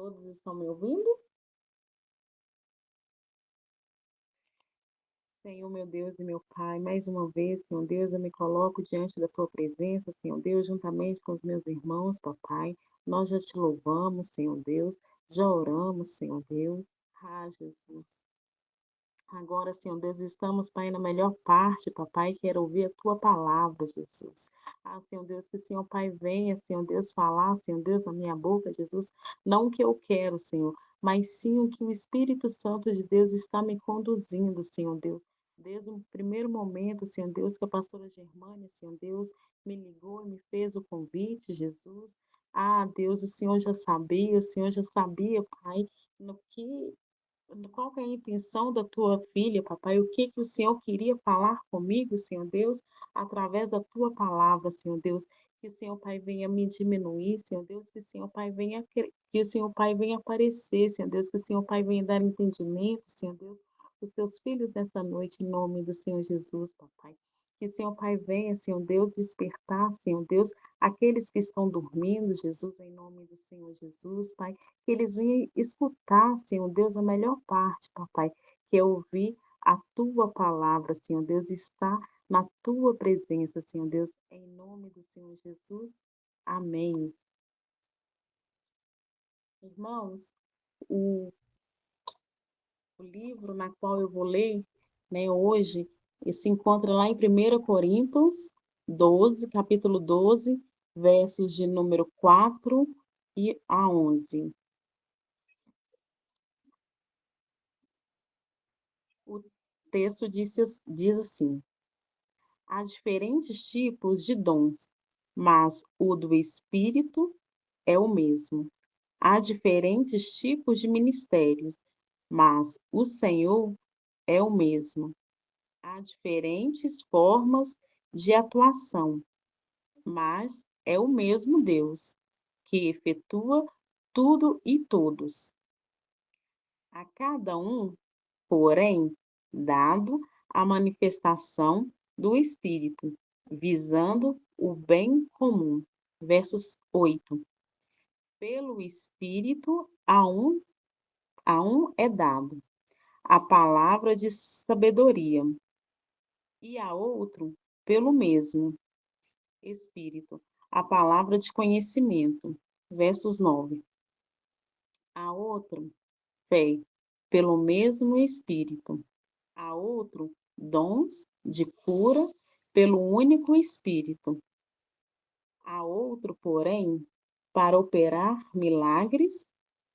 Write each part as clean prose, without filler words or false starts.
Todos estão me ouvindo? Senhor, meu Deus e meu Pai, mais uma vez, Senhor Deus, eu me coloco diante da Tua presença, Senhor Deus, juntamente com os meus irmãos, Papai. Nós já te louvamos, Senhor Deus, já oramos, Senhor Deus. Ah, Jesus. Agora, Senhor Deus, estamos, Pai, na melhor parte, Papai, quero ouvir a Tua palavra, Jesus. Ah, Senhor Deus, que o Senhor Pai venha, Senhor Deus, falar, Senhor Deus, na minha boca, Jesus, não o que eu quero, Senhor, mas sim o que o Espírito Santo de Deus está me conduzindo, Senhor Deus. Desde o primeiro momento, Senhor Deus, que a pastora Germânia, Senhor Deus, me ligou e me fez o convite, Jesus. Ah, Deus, o Senhor já sabia, Pai, no que qual que é a intenção da tua filha, papai? O que que o Senhor queria falar comigo, Senhor Deus, através da tua palavra, Senhor Deus? Que o Senhor Pai venha me diminuir, Senhor Deus, que o Senhor Pai venha que o Senhor Pai venha aparecer, Senhor Deus, que o Senhor Pai venha dar entendimento, Senhor Deus, os teus filhos nesta noite, em nome do Senhor Jesus, papai. Que o Senhor Pai venha, Senhor Deus, despertar, Senhor Deus, aqueles que estão dormindo, Jesus, em nome do Senhor Jesus, Pai, que eles venham escutar, Senhor Deus, a melhor parte, papai, que é ouvir a tua palavra, Senhor Deus, está na tua presença, Senhor Deus, em nome do Senhor Jesus. Amém. Irmãos, o, o livro na qual eu vou ler, né, hoje, se encontra lá em 1 Coríntios 12, capítulo 12, versos de número 4 e a 11. O texto diz assim: há diferentes tipos de dons, mas o do Espírito é o mesmo. Há diferentes tipos de ministérios, mas o Senhor é o mesmo. Há diferentes formas de atuação, mas é o mesmo Deus que efetua tudo e todos. A cada um, porém, dado a manifestação do Espírito, visando o bem comum. Versos 8. Pelo Espírito a um é dado a palavra de sabedoria, e a outro, pelo mesmo Espírito, a palavra de conhecimento. Versos 9. A outro, fé, pelo mesmo Espírito. A outro, dons de cura pelo único Espírito. A outro, porém, para operar milagres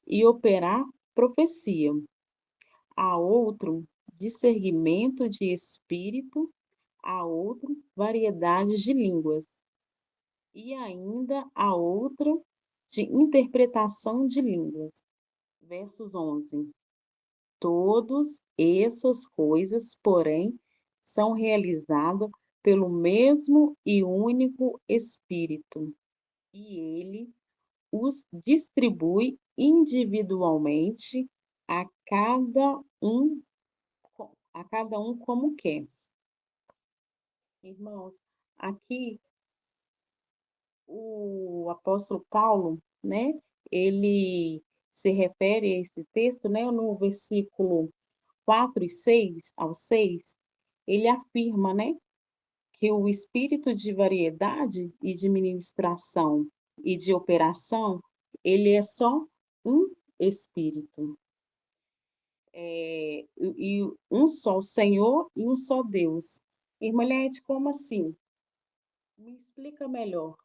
e operar profecia. A outro, discernimento de espírito. A outro, variedades de línguas. E ainda a outra, de interpretação de línguas. Versos 11. Todas essas coisas, porém, são realizadas pelo mesmo e único Espírito, e ele os distribui individualmente a cada um como quer. Irmãos, aqui o apóstolo Paulo, né, ele se refere a esse texto, né, no versículo 4 e 6 ao 6, ele afirma, né, que o espírito de variedade e de ministração e de operação, ele é só um espírito. E um só Senhor e um só Deus. Irmã Liette, como assim? Me explica melhor.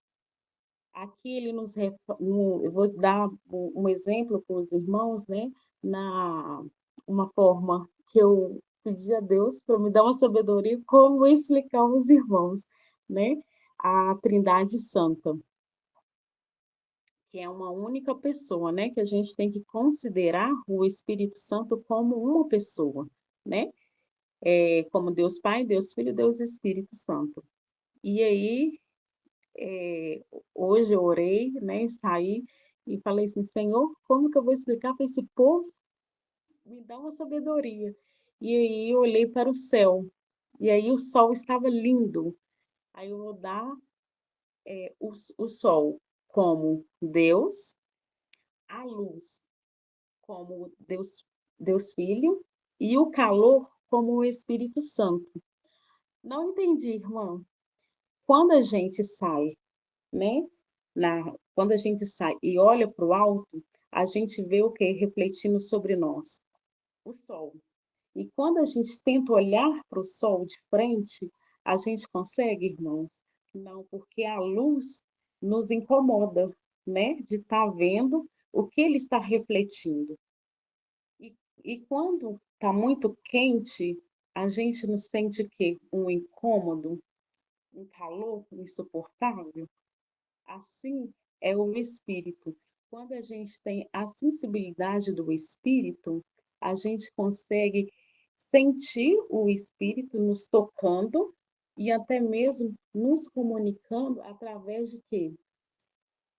Aqui ele eu vou dar um exemplo para os irmãos, né? Na uma forma que eu pedi a Deus para me dar uma sabedoria como explicar aos irmãos, né? A Trindade Santa, que é uma única pessoa, né? Que a gente tem que considerar o Espírito Santo como uma pessoa, né? Como Deus Pai, Deus Filho, Deus Espírito Santo. E aí eh, hoje eu orei, né, saí e falei assim: Senhor, como que eu vou explicar para esse povo? Me dá uma sabedoria. E aí eu olhei para o céu, e aí o sol estava lindo. Aí eu vou dar o sol como Deus, a luz como Deus Filho, e o calor como o Espírito Santo. Não entendi, irmã. Quando a gente sai, né? Quando a gente sai e olha para o alto, a gente vê o que refletindo sobre nós? O sol. E quando a gente tenta olhar para o sol de frente, a gente consegue, irmãos? Não, porque a luz nos incomoda, né? De estar vendo o que ele está refletindo. E quando está muito quente, a gente não sente o quê? Um incômodo, um calor insuportável? Assim é o espírito. Quando a gente tem a sensibilidade do espírito, a gente consegue sentir o espírito nos tocando e até mesmo nos comunicando através de quê?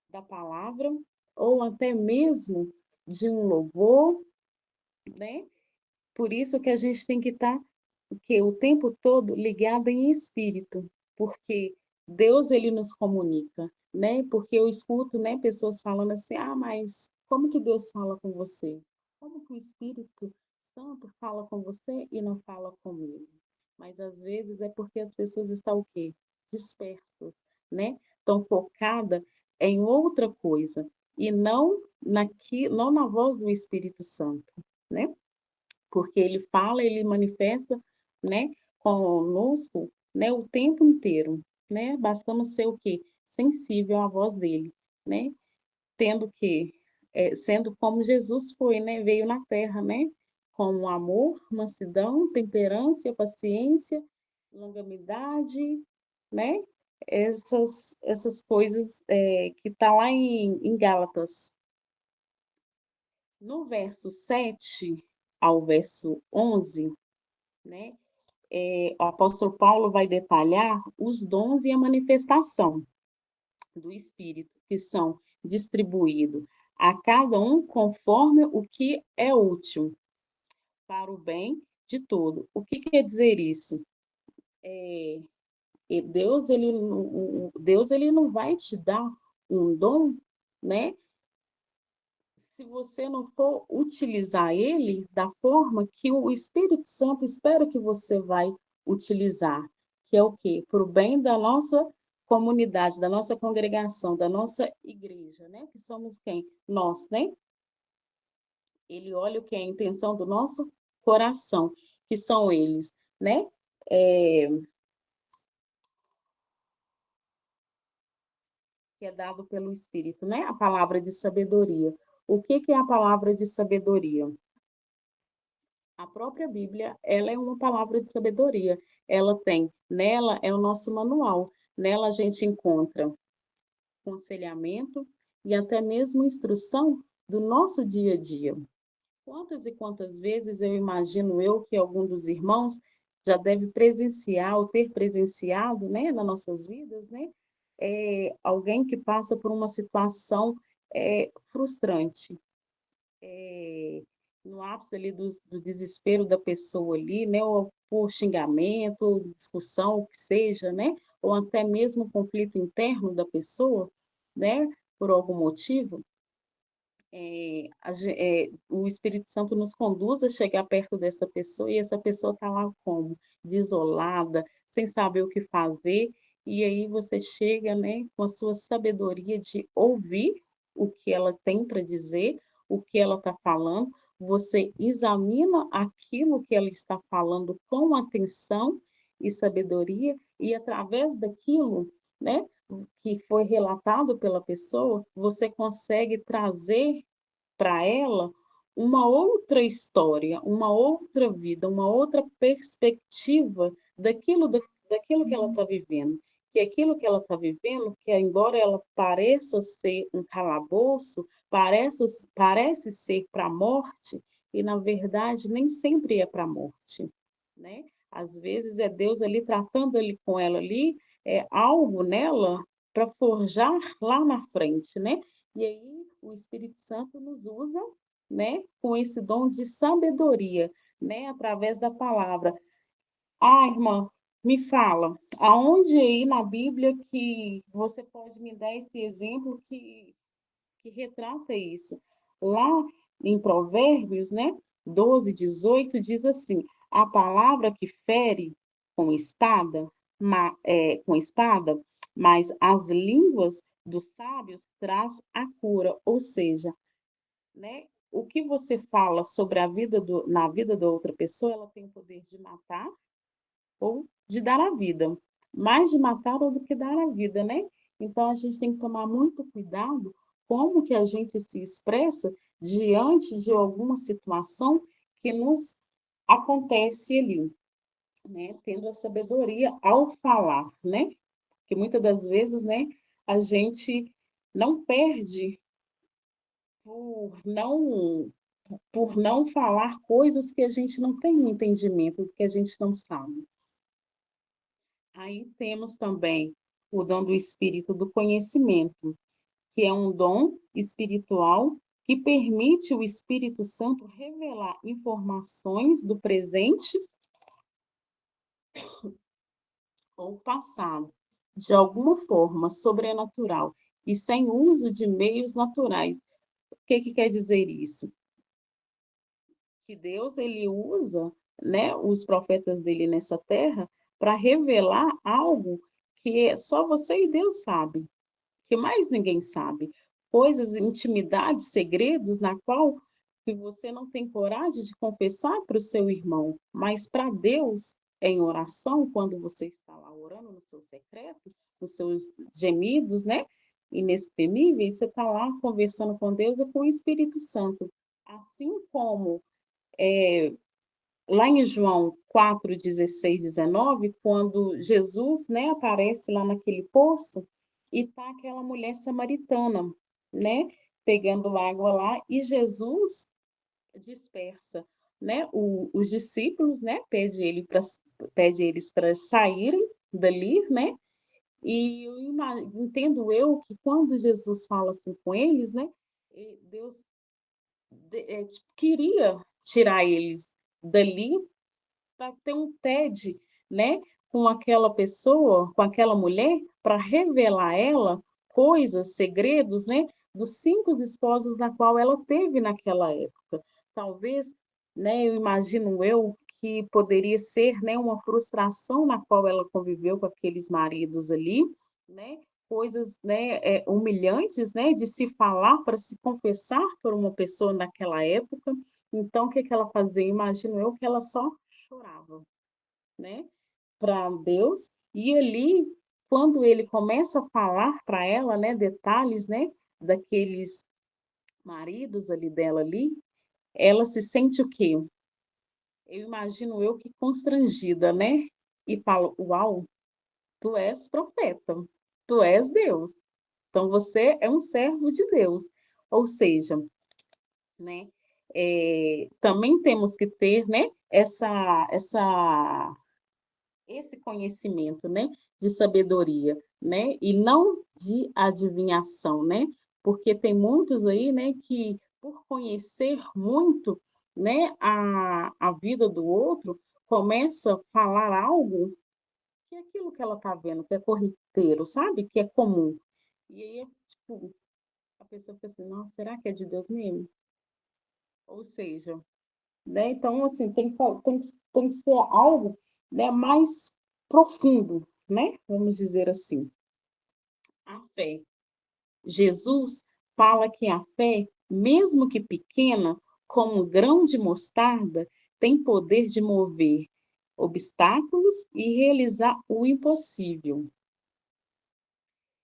Da palavra ou até mesmo de um louvor, né? Por isso que a gente tem que estar o tempo todo ligado em espírito, porque Deus ele nos comunica, né? Porque eu escuto, né, pessoas falando assim: "Ah, mas como que Deus fala com você? Como que o Espírito Santo fala com você e não fala comigo?" Mas às vezes é porque as pessoas estão o quê? Dispersas, né? Estão focadas em outra coisa e não na voz do Espírito Santo, né? Porque ele fala, ele manifesta, né, conosco, né, o tempo inteiro, né? Bastamos ser o quê? Sensível à voz dele, né? Tendo que, sendo como Jesus foi, né? Veio na terra, né? Com amor, mansidão, temperança, paciência, longanimidade, né? Essas coisas que está lá em Gálatas. No verso 7 ao verso 11, né? O apóstolo Paulo vai detalhar os dons e a manifestação do Espírito, que são distribuídos a cada um conforme o que é útil para o bem de todo. O que quer dizer isso? É, Deus ele não vai te dar um dom, né? Se você não for utilizar ele da forma que o Espírito Santo espera que você vai utilizar, que é o quê? Para o bem da nossa comunidade, da nossa congregação, da nossa igreja, né? Que somos quem? Nós, né? Ele olha o que é a intenção do nosso coração, que são eles, né? É, que é dado pelo Espírito, né? A palavra de sabedoria. O que que é a palavra de sabedoria? A própria Bíblia, ela é uma palavra de sabedoria. Ela tem, nela é o nosso manual. Nela a gente encontra aconselhamento e até mesmo instrução do nosso dia a dia. Quantas e quantas vezes eu imagino eu que algum dos irmãos já deve presenciar ou ter presenciado, né, nas nossas vidas, né, alguém que passa por uma situação frustrante, no ápice ali do desespero da pessoa ali, né, ou por xingamento, ou discussão, o que seja, né, ou até mesmo conflito interno da pessoa, né, por algum motivo, o Espírito Santo nos conduz a chegar perto dessa pessoa e essa pessoa está lá como? Desolada, sem saber o que fazer, e aí você chega, né, com a sua sabedoria de ouvir o que ela tem para dizer, o que ela está falando, você examina aquilo que ela está falando com atenção e sabedoria, e através daquilo, né, que foi relatado pela pessoa, você consegue trazer para ela uma outra história, uma outra vida, uma outra perspectiva daquilo que ela está vivendo. Que aquilo que ela está vivendo, que embora ela pareça ser um calabouço, parece ser para a morte, e na verdade nem sempre é para a morte, né? Às vezes é Deus ali tratando ali com ela ali, é algo nela para forjar lá na frente, né? E aí o Espírito Santo nos usa, né, com esse dom de sabedoria, né, através da palavra. Ah, irmã, me fala, aonde aí na Bíblia que você pode me dar esse exemplo que retrata isso? Lá em Provérbios, né, 12, 18, diz assim: a palavra que fere com espada, com espada, mas as línguas dos sábios traz a cura. Ou seja, né, o que você fala sobre na vida da outra pessoa, ela tem o poder de matar ou de dar a vida. Mais de matar ou do que dar a vida, né? Então a gente tem que tomar muito cuidado como que a gente se expressa diante de alguma situação que nos acontece ali, né? Tendo a sabedoria ao falar, né? Que muitas das vezes, né, a gente não perde por não falar coisas que a gente não tem um entendimento, que a gente não sabe. Aí temos também o dom do espírito do conhecimento, que é um dom espiritual que permite o Espírito Santo revelar informações do presente ou passado, de alguma forma sobrenatural e sem uso de meios naturais. O que quer dizer isso? Que Deus ele usa, né, os profetas dele nessa terra para revelar algo que só você e Deus sabe, que mais ninguém sabe, coisas, intimidades, segredos na qual que você não tem coragem de confessar para o seu irmão, mas para Deus em oração, quando você está lá orando no seu secreto, nos seus gemidos, né, inexprimíveis, você está lá conversando com Deus e com o Espírito Santo. Assim como lá em João 4, 16, 19, quando Jesus, né, aparece lá naquele poço e tá aquela mulher samaritana, né, pegando água lá e Jesus dispersa, né, os discípulos, né, pede eles para saírem dali, né, e entendo eu que quando Jesus fala assim com eles, né, Deus tipo, queria tirar eles dali para ter um TED, né, com aquela pessoa, com aquela mulher, para revelar a ela coisas, segredos, né, dos 5 esposos na qual ela teve naquela época. Talvez, né, eu imagino eu que poderia ser, né, uma frustração na qual ela conviveu com aqueles maridos ali, né, coisas, né, humilhantes, né, de se falar para se confessar por uma pessoa naquela época. Então, o que que ela fazia? Imagino eu que ela só chorava, né, para Deus. E ali, quando ele começa a falar para ela, né, detalhes, né, daqueles maridos ali dela ali, ela se sente o quê? Eu imagino eu que constrangida, né? E falo, uau, tu és profeta, tu és Deus. Então você é um servo de Deus. Ou seja, né? Também temos que ter, né? Esse conhecimento, né, de sabedoria, né, e não de adivinhação, né, porque tem muitos aí, né, que por conhecer muito, né, a vida do outro, começa a falar algo que é aquilo que ela está vendo, que é corriqueiro, sabe, que é comum. E aí, tipo, a pessoa fica assim, nossa, será que é de Deus mesmo? Ou seja, né? Então, assim, tem que ser algo, né, mais profundo, né? Vamos dizer assim. A fé. Jesus fala que a fé, mesmo que pequena, como um grão de mostarda, tem poder de mover obstáculos e realizar o impossível.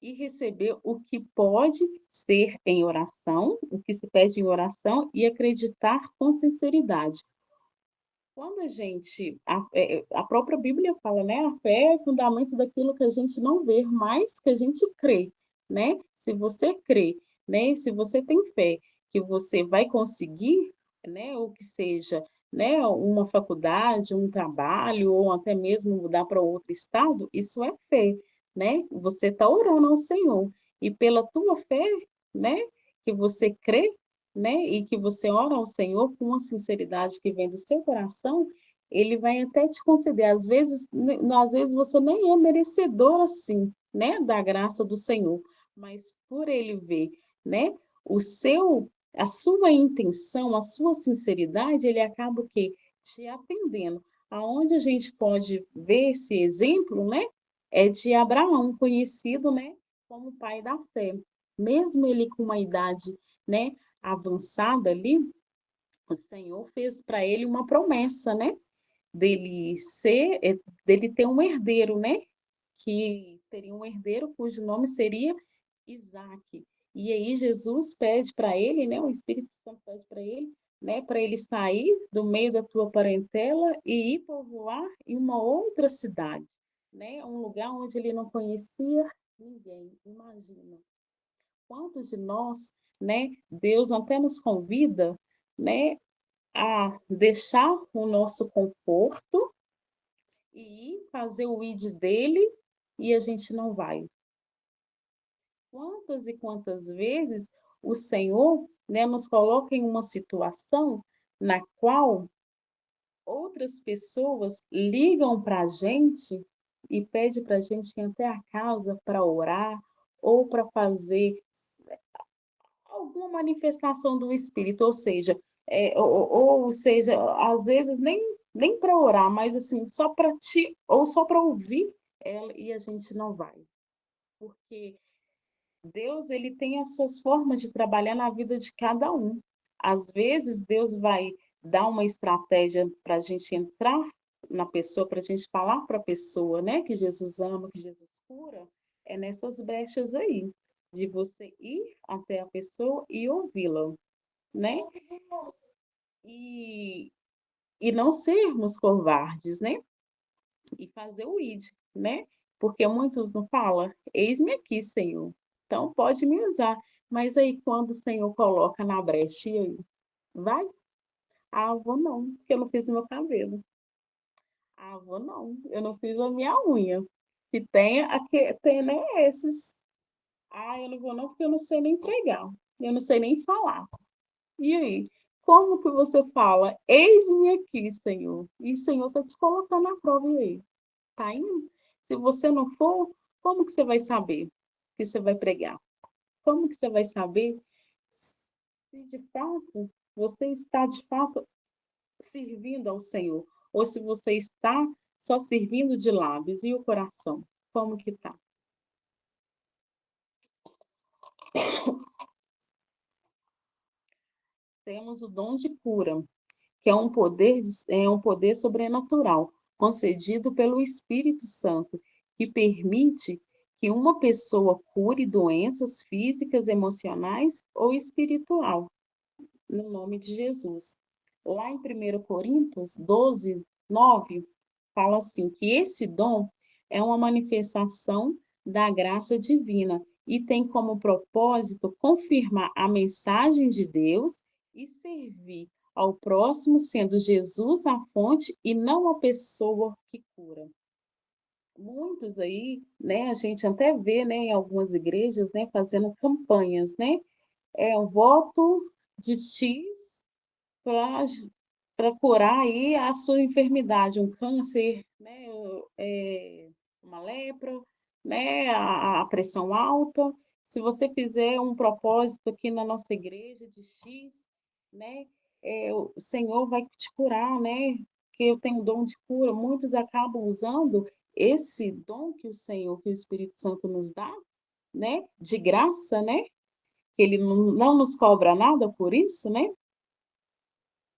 E receber o que pode ser em oração, o que se pede em oração, e acreditar com sinceridade. Quando a própria Bíblia fala, né, a fé é fundamento daquilo que a gente não vê, mas que a gente crê, né? Se você crê, né, se você tem fé que você vai conseguir, né, o que seja, né, uma faculdade, um trabalho, ou até mesmo mudar para outro estado, isso é fé, né? Você está orando ao Senhor, e pela tua fé, né, que você crê, né, e que você ora ao Senhor com uma sinceridade que vem do seu coração, ele vai até te conceder. Às vezes você nem é merecedor assim, né, da graça do Senhor, mas por ele ver, né, o seu a sua intenção, a sua sinceridade, ele acaba o quê? Te atendendo. Aonde a gente pode ver esse exemplo, né? É de Abraão, conhecido, né, como pai da fé. Mesmo ele com uma idade, né, avançada ali, o Senhor fez para ele uma promessa, né? Dele ter um herdeiro, né? Que teria um herdeiro cujo nome seria Isaac. E aí Jesus pede para ele, né? O Espírito Santo pede para ele, né? Para ele sair do meio da tua parentela e ir povoar em uma outra cidade, né? Um lugar onde ele não conhecia ninguém. Imagina quantos de nós, né? Deus até nos convida, né? A deixar o nosso conforto e fazer o id dele e a gente não vai. Quantas e quantas vezes o Senhor, né, nos coloca em uma situação na qual outras pessoas ligam para a gente e pedem para a gente ir até a casa para orar ou para fazer alguma manifestação do Espírito, ou seja, ou seja, às vezes nem para orar, mas assim, só para te, ou só para ouvir ela e a gente não vai. Porque Deus, ele tem as suas formas de trabalhar na vida de cada um. Às vezes, Deus vai dar uma estratégia para a gente entrar na pessoa, para a gente falar para a pessoa, né, que Jesus ama, que Jesus cura, é nessas brechas aí, de você ir até a pessoa e ouvi-la, né? E, e não sermos covardes, né? E fazer o id, né? Porque muitos não falam, eis-me aqui, Senhor. Então pode me usar. Mas aí quando o Senhor coloca na brecha, e aí? Vai? Ah, vou não, porque eu não fiz o meu cabelo. Ah, vou não, eu não fiz a minha unha. Que tem, aqui, tem né, esses. Ah, eu não vou não, porque eu não sei nem pregar. Eu não sei nem falar. E aí? Como que você fala, eis-me aqui, Senhor? E o Senhor está te colocando na prova, e aí? Tá indo? Se você não for, como que você vai saber que você vai pregar? Como que você vai saber se de fato você está de fato servindo ao Senhor? Ou se você está só servindo de lábios e o coração? Como que tá? Temos o dom de cura, que é um poder sobrenatural, concedido pelo Espírito Santo, que permite que uma pessoa cure doenças físicas, emocionais ou espiritual, no nome de Jesus. Lá em 1 Coríntios 12, 9, fala assim, que esse dom é uma manifestação da graça divina e tem como propósito confirmar a mensagem de Deus e servir ao próximo, sendo Jesus a fonte e não a pessoa que cura. Muitos aí, né, a gente até vê, né, em algumas igrejas, né, fazendo campanhas, né, é um voto de X para curar aí a sua enfermidade, um câncer, né, uma lepra, né, a pressão alta. Se você fizer um propósito aqui na nossa igreja de X, né, o Senhor vai te curar, né, que eu tenho dom de cura. Muitos acabam usando esse dom que o Senhor, que o Espírito Santo nos dá, né, de graça, né, que ele não nos cobra nada por isso, né,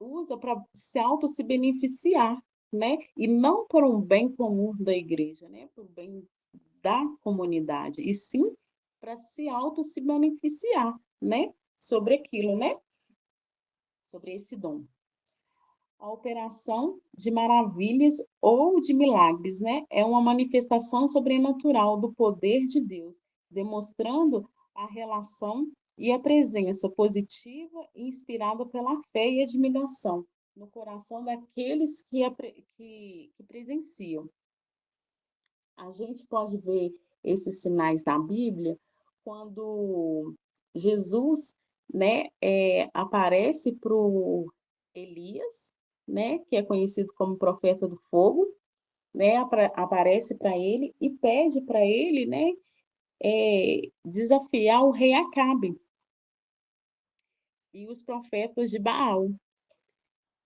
usa para se beneficiar, né? E não por um bem comum da igreja, né? Por bem da comunidade, e sim para se beneficiar, né? Sobre aquilo, né? Sobre esse dom. A operação de maravilhas ou de milagres, né? É uma manifestação sobrenatural do poder de Deus, demonstrando a relação e a presença positiva e inspirada pela fé e admiração no coração daqueles que presenciam. A gente pode ver esses sinais na Bíblia quando Jesus, né, aparece para o Elias, né, que é conhecido como profeta do fogo, né, aparece para ele e pede para ele, né, desafiar o rei Acabe. e os profetas de Baal.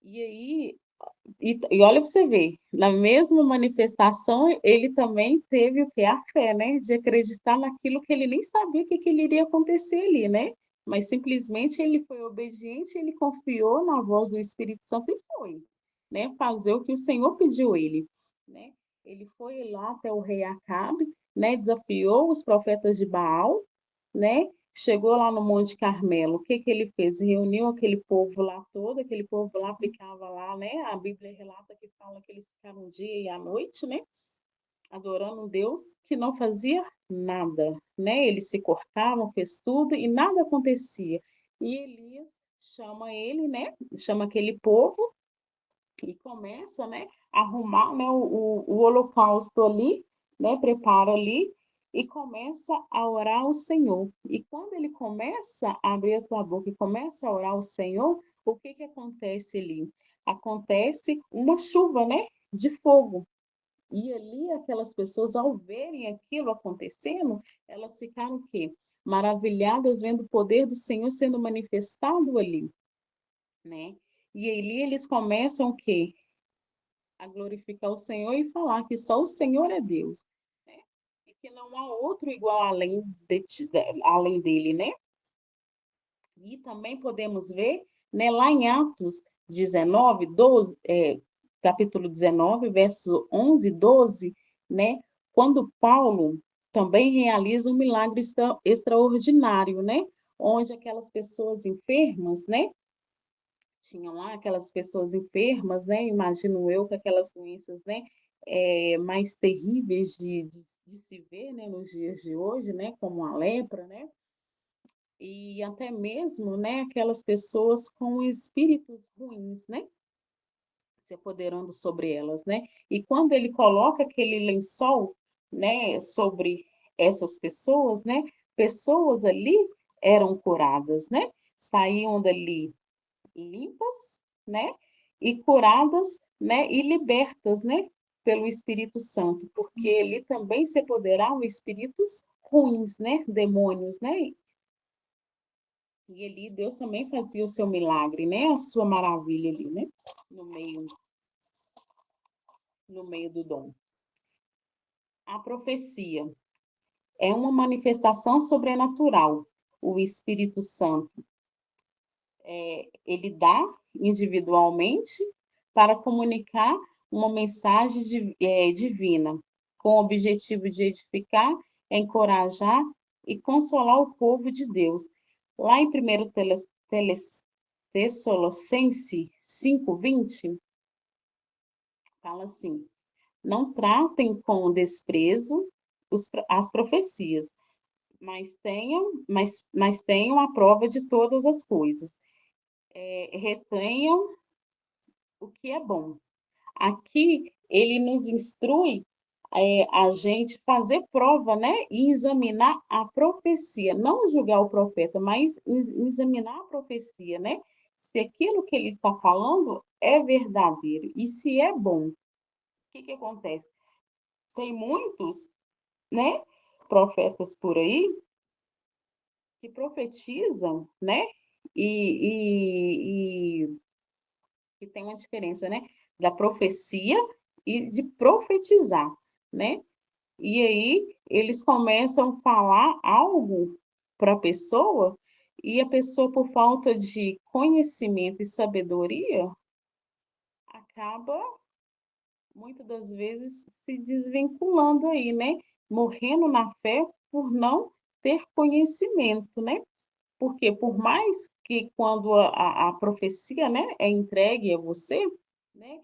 E aí, e olha para você ver, na mesma manifestação, ele também teve o que? A fé, né? De acreditar naquilo que ele nem sabia que ele iria acontecer ali, né? Mas simplesmente ele foi obediente, ele confiou na voz do Espírito Santo e foi, né? Fazer o que o Senhor pediu ele, né? Ele foi lá até o rei Acabe, né? Desafiou os profetas de Baal, né? Chegou lá no Monte Carmelo, o que que ele fez? Reuniu aquele povo lá todo, aquele povo lá ficava lá, né? A Bíblia relata que fala que eles ficaram um dia e a noite, né? Adorando um Deus que não fazia nada, né? Eles se cortavam, fez tudo e nada acontecia. E Elias chama ele, né? Chama aquele povo e começa, né, a arrumar, né, o holocausto ali, né, prepara ali e começa a orar ao Senhor. E quando ele começa a abrir a tua boca e começa a orar ao Senhor, o que que acontece ali? Acontece uma chuva, né, de fogo. E ali aquelas pessoas, ao verem aquilo acontecendo, elas ficaram o quê? Maravilhadas vendo o poder do Senhor sendo manifestado ali, né? E ali eles começam o quê? A glorificar o Senhor e falar que só o Senhor é Deus, né? E que não há outro igual além dele, né? E também podemos ver, né, lá em Atos 19, 12, capítulo 19, verso 11 e 12, né? Quando Paulo também realiza um milagre extraordinário, né? Onde aquelas pessoas enfermas, né? Tinham lá aquelas pessoas enfermas, né? Imagino eu que aquelas doenças, né? Mais terríveis de se ver, né? Nos dias de hoje, né? Como a lepra, né? E até mesmo, né? Aquelas pessoas com espíritos ruins, né? Se apoderando sobre elas, né? E quando ele coloca aquele lençol, né? Sobre essas pessoas, né? Pessoas ali eram curadas, né? Saíam dali limpas, né? E curadas, né? E libertas, né? Pelo Espírito Santo, porque ele também se apoderavam espíritos ruins, né? Demônios, né? E ali Deus também fazia o seu milagre, né? A sua maravilha ali, né? No meio, no meio do dom. A profecia é uma manifestação sobrenatural. O Espírito Santo ele dá individualmente para comunicar uma mensagem divina, com o objetivo de edificar, encorajar e consolar o povo de Deus. Lá em 1 Tessalonicenses 5:20, fala assim: não tratem com desprezo as profecias, mas tenham a prova de todas as coisas. Retenham o que é bom. Aqui ele nos instrui a gente fazer prova, né? E examinar a profecia, não julgar o profeta, mas examinar a profecia, né? Se aquilo que ele está falando é verdadeiro e se é bom. O que que acontece? Tem muitos, né? Profetas por aí que profetizam, né? E que tem uma diferença, né? Da profecia e de profetizar, né? E aí eles começam a falar algo para a pessoa e a pessoa, por falta de conhecimento e sabedoria, acaba muitas das vezes se desvinculando aí, né? Morrendo na fé por não ter conhecimento, né? Porque por mais que quando a profecia, né, é entregue a você, né,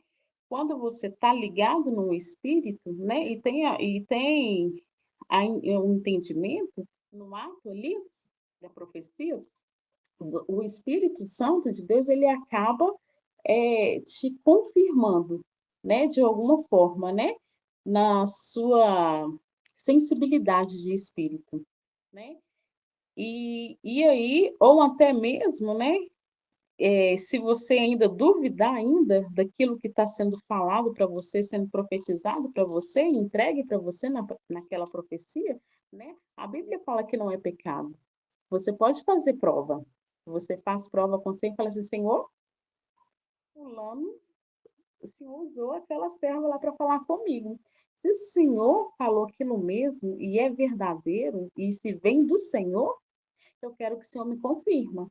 quando você está ligado no espírito, né, e tem um entendimento no ato ali da profecia, o Espírito Santo de Deus ele acaba te confirmando, né, de alguma forma, né, na sua sensibilidade de espírito, né? E aí, ou até mesmo, né, se você ainda duvidar ainda daquilo que está sendo falado para você, sendo profetizado para você, entregue para você naquela profecia, né? A Bíblia fala que não é pecado. Você pode fazer prova. Você faz prova com você e fala assim: Senhor, fulano, o Senhor usou aquela serva lá para falar comigo. Se o Senhor falou aquilo mesmo e é verdadeiro, e se vem do Senhor, eu quero que o Senhor me confirma.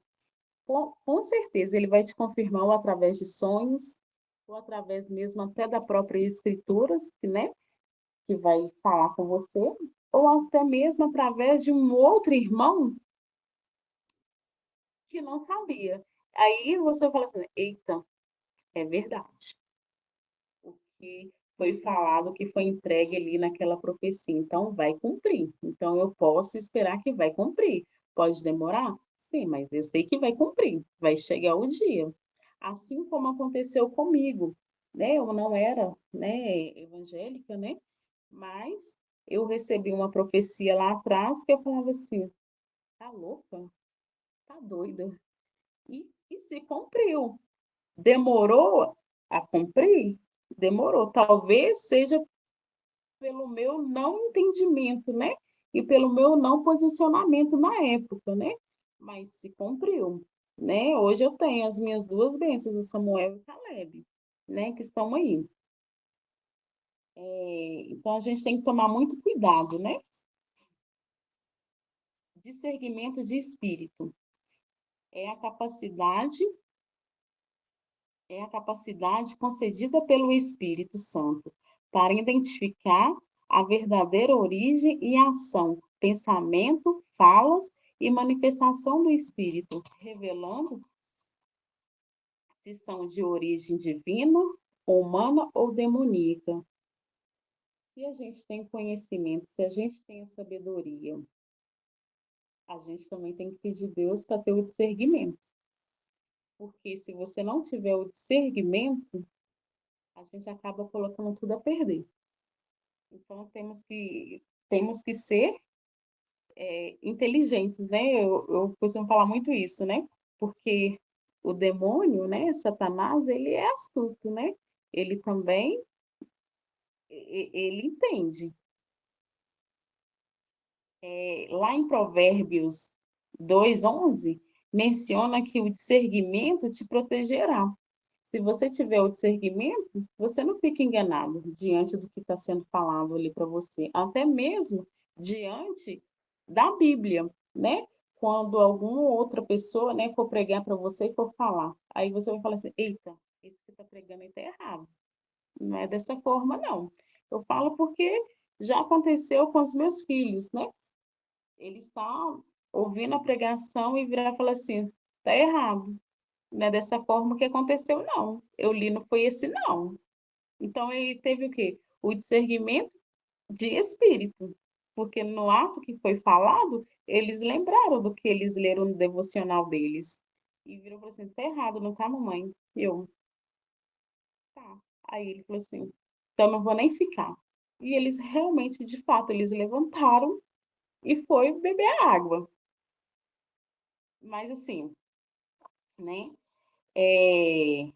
Com certeza, ele vai te confirmar ou através de sonhos, ou através mesmo até da própria escrituras, né, que vai falar com você, ou até mesmo através de um outro irmão que não sabia. Aí você fala assim: eita, é verdade. O que foi falado, o que foi entregue ali naquela profecia. Então, vai cumprir. Então, eu posso esperar que vai cumprir. Pode demorar? Sim, mas eu sei que vai cumprir. Vai chegar o dia. Assim como aconteceu comigo, né? Eu não era, né, evangélica, né? Mas eu recebi uma profecia lá atrás que eu falava assim: tá louca? Tá doida? E se cumpriu. Demorou a cumprir? Demorou. Talvez seja pelo meu não entendimento, né? E pelo meu não posicionamento na época, né? Mas se cumpriu, né? Hoje eu tenho as minhas duas bênçãos, o Samuel e o Caleb, né? Que estão aí. Então a gente tem que tomar muito cuidado, né? Discernimento de espírito é a capacidade é a capacidade concedida pelo Espírito Santo para identificar a verdadeira origem e ação, pensamento, falas e manifestação do Espírito, revelando se são de origem divina, humana ou demoníaca. Se a gente tem conhecimento, se a gente tem a sabedoria, a gente também tem que pedir a Deus para ter o discernimento. Porque se você não tiver o discernimento, a gente acaba colocando tudo a perder. Então, temos que ser inteligentes, né? Eu costumo falar muito isso, né? Porque o demônio, né, Satanás, ele é astuto, né? Ele também, ele entende. Lá em Provérbios 2:11 menciona que o discernimento te protegerá. Se você tiver o discernimento, você não fica enganado diante do que está sendo falado ali para você, até mesmo diante da Bíblia, né? Quando alguma outra pessoa, né, for pregar para você e for falar, aí você vai falar assim: eita, esse que está pregando aí está errado. Não é dessa forma, não. Eu falo porque já aconteceu com os meus filhos, né? Eles estão ouvindo a pregação e virar e falar assim: está errado. Não é dessa forma que aconteceu, não. Eu li, não foi esse, não. Então, ele teve o quê? O discernimento de espírito. Porque no ato que foi falado, eles lembraram do que eles leram no devocional deles. E virou e falou assim: tá errado, não tá, mamãe? Eu, tá. Aí ele falou assim: então não vou nem ficar. E eles realmente, de fato, eles levantaram e foi beber água. Mas assim, né? É,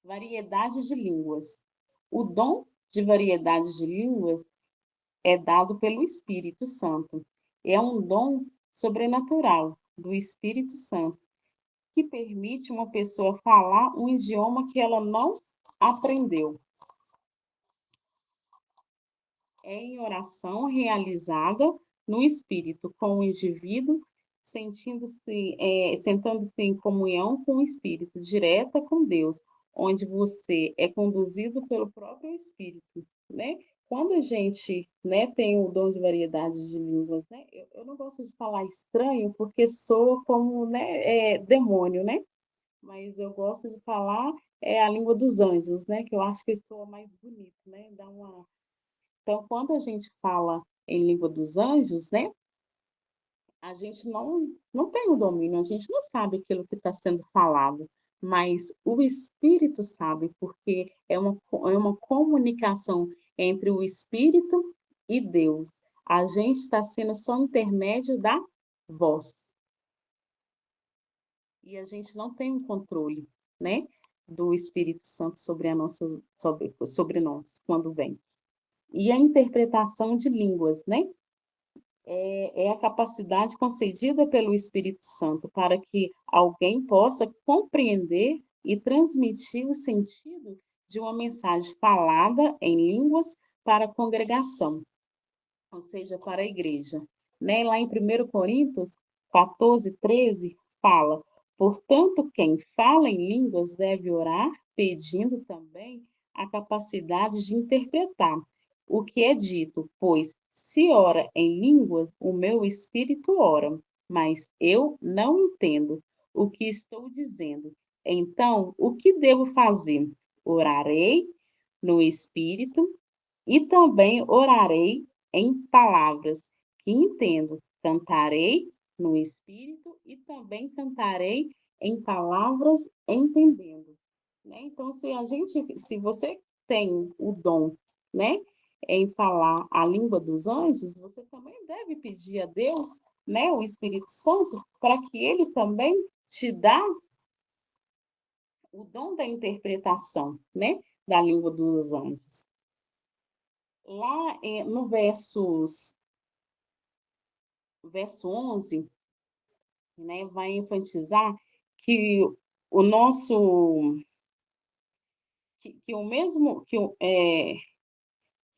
variedade de línguas. O dom de variedade de línguas é dado pelo Espírito Santo. É um dom sobrenatural do Espírito Santo que permite uma pessoa falar um idioma que ela não aprendeu. É em oração realizada no Espírito com o indivíduo sentando-se em comunhão com o Espírito, direta com Deus, onde você é conduzido pelo próprio Espírito, né? Quando a gente, né, tem o dom de variedade de línguas, né? Eu não gosto de falar estranho porque soa como, né, demônio, né? Mas eu gosto de falar a língua dos anjos, né? Que eu acho que soa mais bonito, né? Dá uma então, quando a gente fala em língua dos anjos, né, a gente não tem o domínio, a gente não sabe aquilo que está sendo falado, mas o Espírito sabe, porque é uma comunicação entre o Espírito e Deus. A gente está sendo só intermédio da voz. E a gente não tem um controle, né, do Espírito Santo sobre, sobre nós, quando vem. E a interpretação de línguas, né? é a capacidade concedida pelo Espírito Santo para que alguém possa compreender e transmitir o sentido de uma mensagem falada em línguas para a congregação, ou seja, para a igreja. Né? Lá em 1 Coríntios 14:13 fala: portanto, quem fala em línguas deve orar, pedindo também a capacidade de interpretar o que é dito, pois se ora em línguas, o meu espírito ora, mas eu não entendo o que estou dizendo. Então, o que devo fazer? Orarei no espírito e também orarei em palavras que entendo. Cantarei no espírito e também cantarei em palavras entendendo. Né? Então, se você tem o dom, né, em falar a língua dos anjos, você também deve pedir a Deus, né, o Espírito Santo, para que ele também te dá o dom da interpretação, né, da língua dos anjos. Lá no verso 11, né, vai enfatizar que o nosso, que o mesmo, que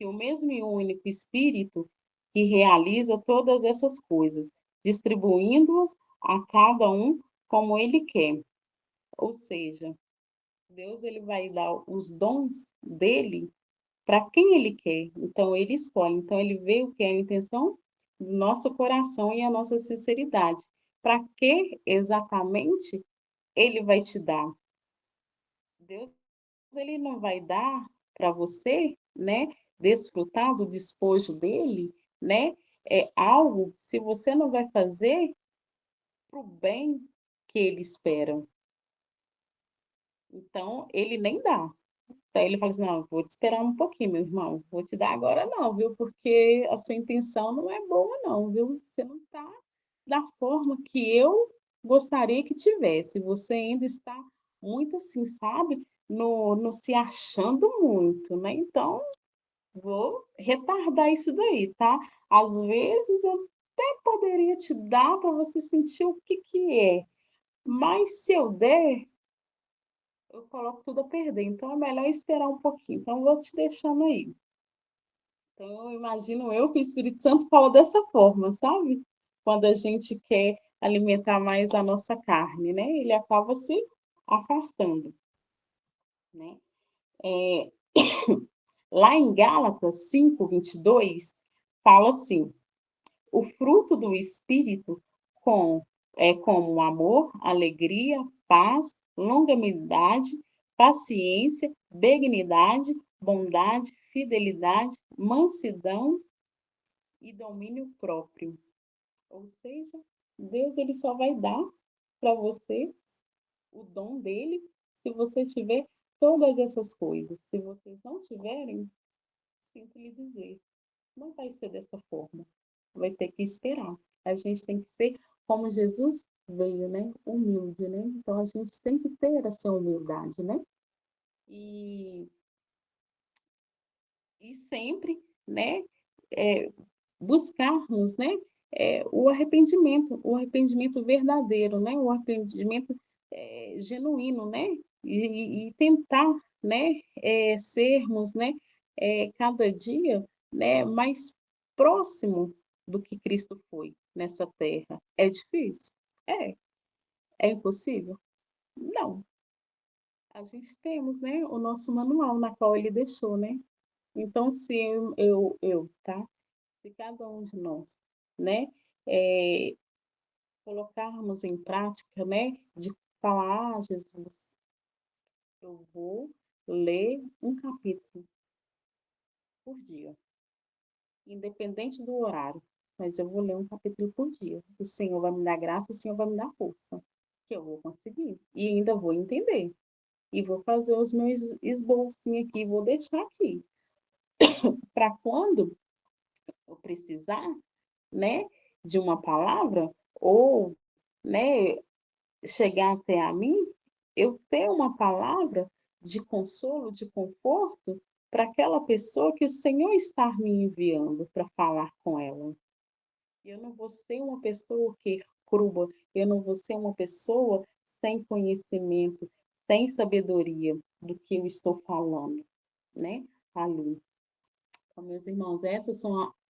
o mesmo e único Espírito que realiza todas essas coisas, distribuindo-as a cada um como ele quer. Ou seja, Deus ele vai dar os dons dele para quem ele quer. Então, ele escolhe. Então, ele vê o que é a intenção do nosso coração e a nossa sinceridade. Para que exatamente ele vai te dar? Deus, ele não vai dar para você, né, desfrutar do despojo dele, né, é algo se você não vai fazer para o bem que ele espera. Então, ele nem dá. Daí ele fala assim: não, vou te esperar um pouquinho, meu irmão. Vou te dar agora não, viu? Porque a sua intenção não é boa, não, viu? Você não está da forma que eu gostaria que tivesse. Você ainda está muito assim, sabe? No se achando muito, né? Então, vou retardar isso daí, tá? Às vezes eu até poderia te dar para você sentir o que que é. Mas se eu der, eu coloco tudo a perder. Então é melhor esperar um pouquinho. Então eu vou te deixando aí. Então eu imagino eu que o Espírito Santo fala dessa forma, sabe? Quando a gente quer alimentar mais a nossa carne, né? Ele acaba se afastando, né? É, lá em Gálatas 5:22 fala assim: o fruto do Espírito com, é como amor, alegria, paz, longanimidade, paciência, benignidade, bondade, fidelidade, mansidão e domínio próprio. Ou seja, Deus ele só vai dar para você o dom dele se você tiver todas essas coisas. Se vocês não tiverem, sinto lhe dizer, não vai ser dessa forma. Vai ter que esperar. A gente tem que ser como Jesus veio, né? Humilde, né? Então a gente tem que ter essa humildade, né? E, e sempre, né? É, buscarmos, né? O arrependimento verdadeiro, né? O arrependimento genuíno, né? E tentar, né? Sermos, né? Cada dia, né? Mais próximo do que Cristo foi nessa terra. É difícil? É. É impossível? Não. A gente temos, né? O nosso manual na qual ele deixou, né? Então, se tá? Se cada um de nós, né? eh, colocarmos em prática, né? De falar, ah, Jesus, eu vou ler um capítulo por dia, independente do horário, mas eu vou ler um capítulo por dia. O Senhor vai me dar graça, o Senhor vai me dar força, que eu vou conseguir. E ainda vou entender. E vou fazer os meus esboços aqui, vou deixar aqui. Para quando eu precisar, né, de uma palavra, ou, né, chegar até a mim, eu ter uma palavra de consolo, de conforto para aquela pessoa que o Senhor está me enviando para falar com ela. Eu não vou ser uma pessoa que crua, eu não vou ser uma pessoa sem conhecimento, sem sabedoria do que eu estou falando, né, ali. Então, meus irmãos,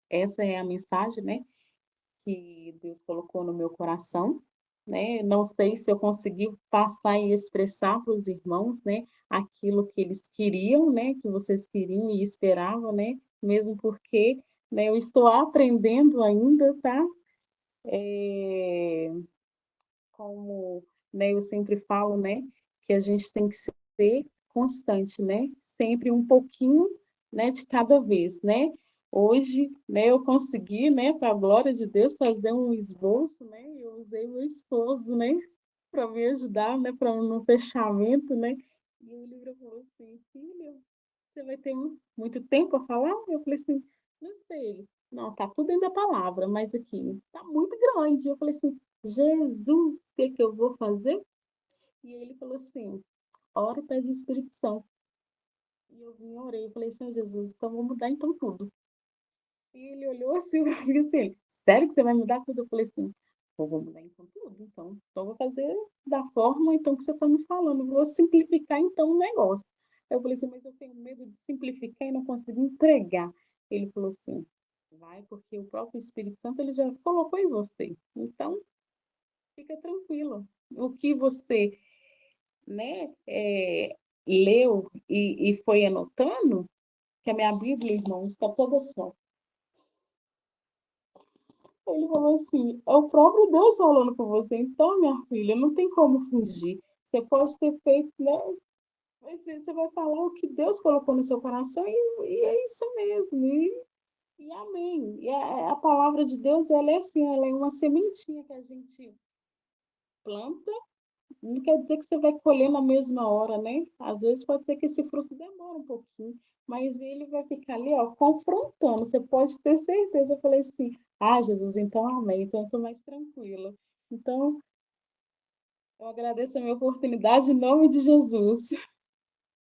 essa é a mensagem, né, que Deus colocou no meu coração, né. Não sei se eu consegui passar e expressar para os irmãos, né, aquilo que eles queriam, né, que vocês queriam e esperavam, né, mesmo porque, né, eu estou aprendendo ainda, tá. Eh, como, né, eu sempre falo, né, que a gente tem que ser constante, né, sempre um pouquinho, né, de cada vez, né. Hoje, né, eu consegui, né, para a glória de Deus, fazer um esboço, né, eu usei meu esposo, né, para me ajudar, né, para no fechamento, né. E o livro falou assim: "Filha, você vai ter muito tempo a falar?" Eu falei assim: "Não sei". Ele: "Não, tá tudo dentro da palavra, mas aqui tá muito grande". Eu falei assim: "Jesus, o que que eu vou fazer?" E ele falou assim: "Ora e pede o Espírito Santo". E eu vim e orei, eu falei: "Senhor Jesus, então vou mudar então tudo". E ele olhou assim pra mim assim, "Sério que você vai mudar tudo?" Eu falei assim: Vou mudar então tudo, então eu vou fazer da forma então que você está me falando, vou simplificar então o negócio". Eu falei assim: "Mas eu tenho medo de simplificar e não conseguir entregar". Ele falou assim: "Vai, porque o próprio Espírito Santo ele já colocou em você, então fica tranquila. O que você, né, leu e foi anotando, que a minha Bíblia, irmão, está toda só". Ele falou assim: "É o próprio Deus falando com você, então, minha filha, não tem como fugir. Você pode ter feito, né, mas você vai falar o que Deus colocou no seu coração e é isso mesmo, e amém". E a palavra de Deus, ela é assim, ela é uma sementinha que a gente planta, não quer dizer que você vai colher na mesma hora, né. Às vezes pode ser que esse fruto demore um pouquinho, mas ele vai ficar ali, ó, confrontando, você pode ter certeza. Eu falei assim: "Ah, Jesus, então amém, então eu estou mais tranquila". Então, eu agradeço a minha oportunidade em nome de Jesus.